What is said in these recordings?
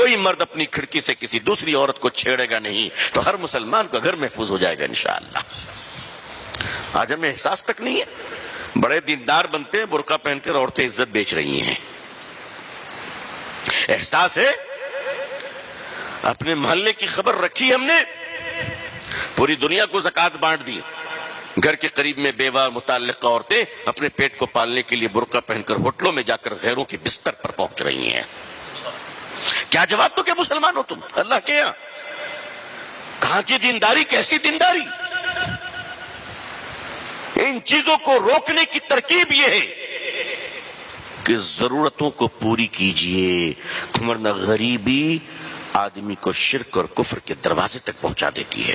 کوئی مرد اپنی کھڑکی سے کسی دوسری عورت کو چھیڑے گا نہیں، تو ہر مسلمان کا گھر محفوظ ہو جائے گا انشاءاللہ۔ آج ہمیں احساس تک نہیں ہے، بڑے دیندار بنتے ہیں، برقع پہن کر عورتیں عزت بیچ رہی ہیں۔ احساس ہے؟ اپنے محلے کی خبر رکھی ہم نے، پوری دنیا کو زکوٰۃ بانٹ دی، گھر کے قریب میں بیوہ متعلقہ عورتیں اپنے پیٹ کو پالنے کے لیے برقع پہن کر ہوٹلوں میں جا کر غیروں کے بستر پر پہنچ رہی ہیں۔ کیا جواب تو کہ مسلمان ہو تم اللہ کے یہاں؟ کہاں کی دینداری، کیسی دینداری؟ ان چیزوں کو روکنے کی ترکیب یہ ہے کہ ضرورتوں کو پوری کیجئے، ورنہ غریبی آدمی کو شرک اور کفر کے دروازے تک پہنچا دیتی ہے۔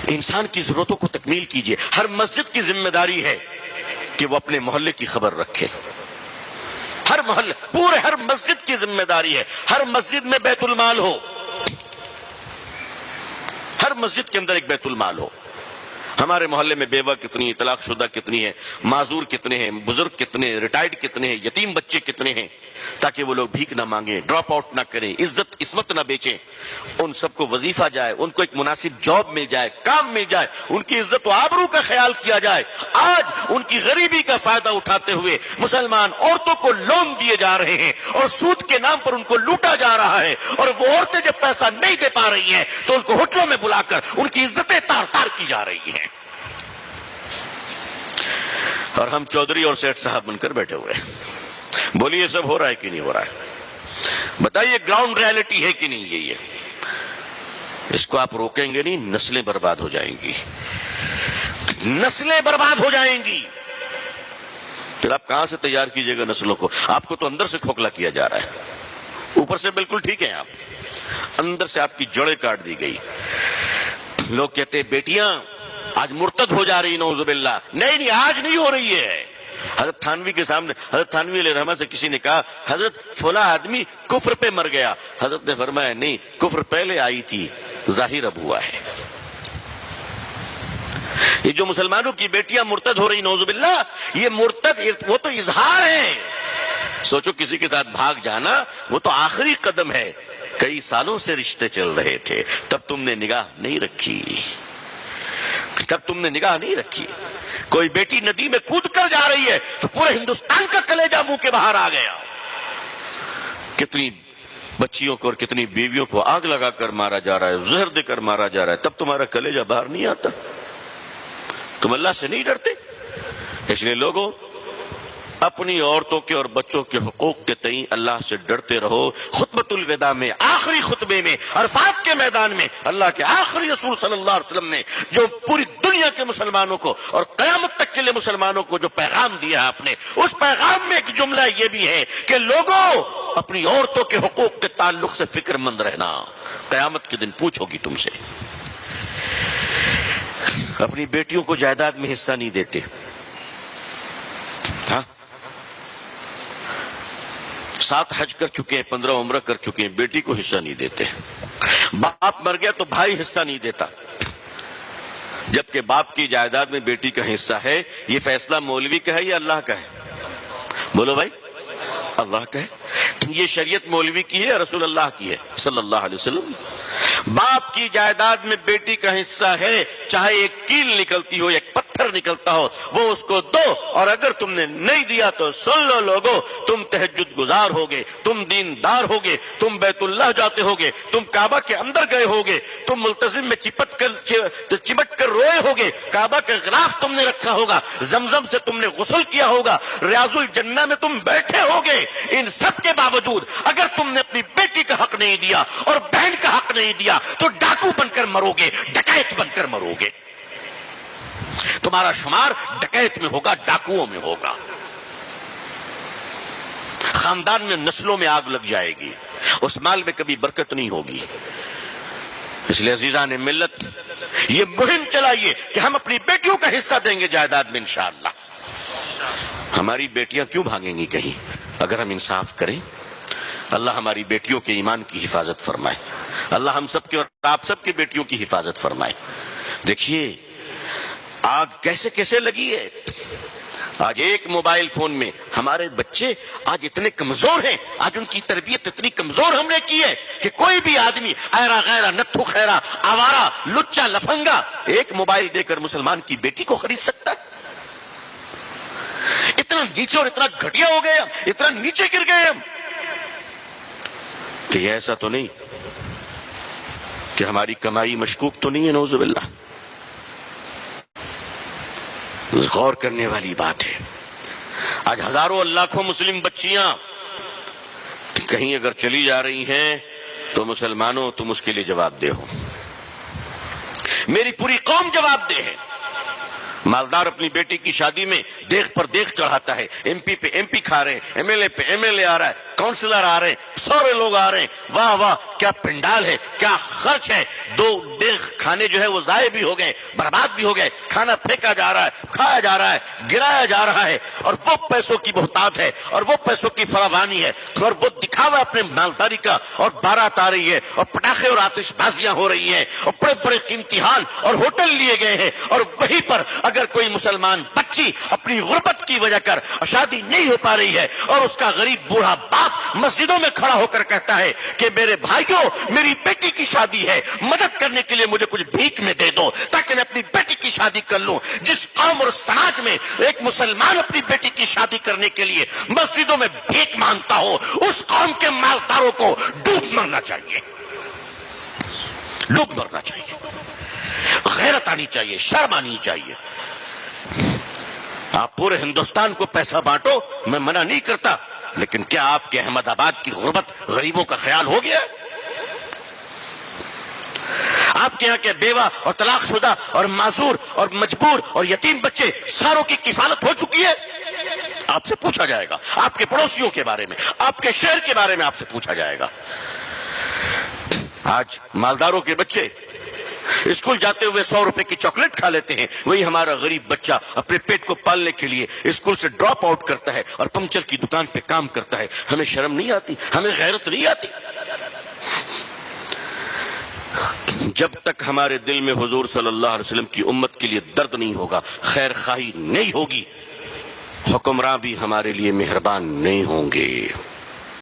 انسان کی ضرورتوں کو تکمیل کیجئے۔ ہر مسجد کی ذمہ داری ہے کہ وہ اپنے محلے کی خبر رکھے، ہر محلے، پورے ہر مسجد کی ذمہ داری ہے، ہر مسجد میں بیت المال ہو، ہر مسجد کے اندر ایک بیت المال ہو۔ ہمارے محلے میں بیوہ کتنی ہے، طلاق شدہ کتنی ہے، معذور کتنے ہیں، بزرگ کتنے ہیں، ریٹائرڈ کتنے ہیں، یتیم بچے کتنے ہیں، تاکہ وہ لوگ بھیک نہ مانگیں، ڈراپ آؤٹ نہ کریں، عزت عصمت نہ بیچیں، ان سب کو وظیفہ جائے، ان کو ایک مناسب جاب مل جائے، کام مل جائے، ان کی عزت و آبرو کا خیال کیا جائے۔ آج ان کی غریبی کا فائدہ اٹھاتے ہوئے مسلمان عورتوں کو لون دیے جا رہے ہیں اور سود کے نام پر ان کو لوٹا جا رہا ہے، اور وہ عورتیں جب پیسہ نہیں دے پا رہی ہیں تو ان کو ہوٹلوں میں بلا کر ان کی عزتیں تار تار کی جا رہی ہیں، اور ہم چودھری اور سیٹھ صاحب بن کر بیٹھے ہوئے ہیں۔ بولیے یہ سب ہو رہا ہے کہ نہیں ہو رہا ہے؟ بتائیے گراؤنڈ ریالٹی ہے کہ نہیں؟ یہ اس کو آپ روکیں گے نہیں، نسلیں برباد ہو جائیں گی، نسلیں برباد ہو جائیں گی۔ پھر آپ کہاں سے تیار کیجئے گا نسلوں کو؟ آپ کو تو اندر سے کھوکھلا کیا جا رہا ہے، اوپر سے بالکل ٹھیک ہیں آپ، اندر سے آپ کی جڑیں کاٹ دی گئی۔ لوگ کہتے ہیں بیٹیاں آج مرتد ہو جا رہی، نعوذ باللہ۔ نہیں، آج نہیں ہو رہی ہے۔ حضرت تھانوی کے سامنے حضرت تھانوی علیہ رحمہ سے کسی نے کہا حضرت فلاں آدمی کفر پہ مر گیا، حضرت نے فرمایا نہیں، کفر پہلے آئی تھی، ظاہر اب ہوا ہے۔ یہ جو مسلمانوں کی بیٹیاں مرتد ہو رہی، نعوذ باللہ، یہ مرتد وہ تو اظہار ہے۔ سوچو کسی کے ساتھ بھاگ جانا وہ تو آخری قدم ہے، کئی سالوں سے رشتے چل رہے تھے، تب تم نے نگاہ نہیں رکھی، تب تم نے نگاہ نہیں رکھی۔ کوئی بیٹی ندی میں کود کر جا رہی ہے تو پورے ہندوستان کا کلیجہ منہ کے باہر آ گیا۔ کتنی بچیوں کو اور کتنی بیویوں کو آگ لگا کر مارا جا رہا ہے، زہر دے کر مارا جا رہا ہے، تب تمہارا کلیجہ باہر نہیں آتا؟ تم اللہ سے نہیں ڈرتے؟ اس لیے لوگوں، اپنی عورتوں کے اور بچوں کے حقوق کے تئیں اللہ سے ڈرتے رہو۔ خطبۃ الوداع میں، آخری خطبے میں، عرفات کے میدان میں اللہ کے آخری رسول صلی اللہ علیہ وسلم نے جو پوری دنیا کے مسلمانوں کو اور قیامت تک کے لیے مسلمانوں کو جو پیغام دیا آپ نے، اس پیغام میں ایک جملہ یہ بھی ہے کہ لوگوں، اپنی عورتوں کے حقوق کے تعلق سے فکر مند رہنا، قیامت کے دن پوچھو گی تم سے۔ اپنی بیٹیوں کو جائیداد میں حصہ نہیں دیتے، ہاں، 7 حج کر چکے ہیں، 15 عمرہ کر چکے ہیں، بیٹی کو حصہ نہیں دیتے۔ باپ مر گیا تو بھائی حصہ نہیں دیتا، جبکہ باپ کی جائیداد میں بیٹی کا حصہ ہے۔ یہ فیصلہ مولوی کا ہے یا اللہ کا ہے؟ بولو بھائی، اللہ کا ہے۔ یہ شریعت مولوی کی ہے یا رسول اللہ کی ہے صلی اللہ علیہ وسلم؟ باپ کی جائیداد میں بیٹی کا حصہ ہے، چاہے ایک کیل نکلتی ہو، ایک پتھر نکلتا ہو، وہ اس کو دو، اور اگر تم نے نہیں دیا تو سن لو لوگوں، تم تہجد گزار ہوگے، تم دیندار ہوگے، تم بیت اللہ جاتے ہوگے، تم کعبہ کے اندر گئے ہوگے، تم ملتزم میں چمٹ کر روئے ہوگے، کعبہ کا غلاف تم نے رکھا ہوگا، زمزم سے تم نے غسل کیا ہوگا، ریاض الجنہ میں تم بیٹھے ہوگے۔ ان سب کے باوجود اگر تم نے اپنی بیٹی کا حق نہیں دیا اور بہن کا حق نہیں دیا تو ڈاکو بن کر مرو گے، ڈکیت بن کر مرو گے۔ تمہارا شمار ڈکیت میں ہوگا، ڈاکوؤں میں ہوگا، خاندان میں، نسلوں میں آگ لگ جائے گی، اس مال میں کبھی برکت نہیں ہوگی۔ اس لیے عزیزان ملت، یہ مہم چلائیے کہ ہم اپنی بیٹیوں کا حصہ دیں گے جائیداد میں انشاءاللہ۔ ہماری بیٹیاں کیوں بھاگیں گی کہیں اگر ہم انصاف کریں؟ اللہ ہماری بیٹیوں کے ایمان کی حفاظت فرمائے، اللہ ہم سب کے اور آپ سب کی بیٹیوں کی حفاظت فرمائے۔ دیکھیے آگ کیسے کیسے لگی ہے، آج ایک موبائل فون میں ہمارے بچے آج اتنے کمزور ہیں، آج ان کی تربیت اتنی کمزور ہم نے کی ہے کہ کوئی بھی آدمی ایرا غیرہ نتھو خیرہ آوارہ لچا لفنگا ایک موبائل دے کر مسلمان کی بیٹی کو خرید سکتا ہے؟ اتنا نیچے اور اتنا گھٹیا ہو گئے ہم، اتنا نیچے گر گئے ہم کہ یہ ایسا تو نہیں کہ ہماری کمائی مشکوک تو نہیں ہے؟ نعوذ باللہ. غور کرنے والی بات ہے. آج ہزاروں لاکھوں مسلم بچیاں کہیں اگر چلی جا رہی ہیں تو مسلمانوں تم اس کے لیے جواب دہ ہو، میری پوری قوم جواب دہ ہے. مالدار اپنی بیٹی کی شادی میں دیکھ پر دیکھ چڑھاتا ہے، ایم پی پہ ایم پی کھا رہے ہیں، ایم ایل اے پہ ایم ایل اے آ رہا ہے، کاؤنسلر آ رہے ہیں، سارے لوگ آ رہے ہیں. واہ واہ کیا پنڈال ہے، کیا خرچ ہے. دو دیکھ کھانے جو ہے وہ ضائع بھی ہو گئے، برباد بھی ہو گئے، کھانا پھینکا جا رہا ہے، کھایا جا رہا ہے، گرایا جا رہا ہے. اور وہ پیسوں کی بہتات ہے اور وہ پیسوں کی فراوانی ہے اور وہ دکھاوا اپنے مالداری کا، اور بارات آ رہی ہے اور پٹاخے اور آتش بازیاں ہو رہی ہیں اور بڑے بڑے قیمتی ہال اور ہوٹل لیے گئے ہیں. اور وہیں پر اگر کوئی مسلمان بچی اپنی غربت کی وجہ کر شادی نہیں ہو پا رہی ہے اور اس کا غریب بوڑھا باپ مسجدوں میں کھڑا ہو کر کہتا ہے کہ میرے بھائیوں میری بیٹی کی شادی ہے، مدد کرنے کے لیے مجھے کچھ بھیک میں دے دو تاکہ میں اپنی بیٹی کی شادی کر لوں. جس قوم اور سماج میں ایک مسلمان اپنی بیٹی کی شادی کرنے کے لیے مسجدوں میں بھیک مانگتا ہو، اس قوم کے مالداروں کو ڈوب مرنا چاہیے، ڈوب مرنا چاہیے. غیرت آنی چاہیے، شرم آنی چاہیے. آپ پورے ہندوستان کو پیسہ بانٹو، میں منع نہیں کرتا، لیکن کیا آپ کے احمد آباد کی غربت غریبوں کا خیال ہو گیا؟ آپ کے یہاں کے بیوہ اور طلاق شدہ اور معذور اور مجبور اور یتیم بچے ساروں کی کفالت ہو چکی ہے؟ آپ سے پوچھا جائے گا. آپ کے پڑوسیوں کے بارے میں، آپ کے شہر کے بارے میں آپ سے پوچھا جائے گا. آج مالداروں کے بچے اسکول جاتے ہوئے 100 روپے کی چاکلیٹ کھا لیتے ہیں، وہی ہمارا غریب بچہ اپنے پیٹ کو پالنے کے لیے اسکول سے ڈراپ آؤٹ کرتا ہے اور پنکچر کی دکان پہ کام کرتا ہے. ہمیں شرم نہیں آتی؟ ہمیں غیرت نہیں آتی؟ جب تک ہمارے دل میں حضور صلی اللہ علیہ وسلم کی امت کے لیے درد نہیں ہوگا، خیر خواہی نہیں ہوگی، حکمراں بھی ہمارے لیے مہربان نہیں ہوں گے.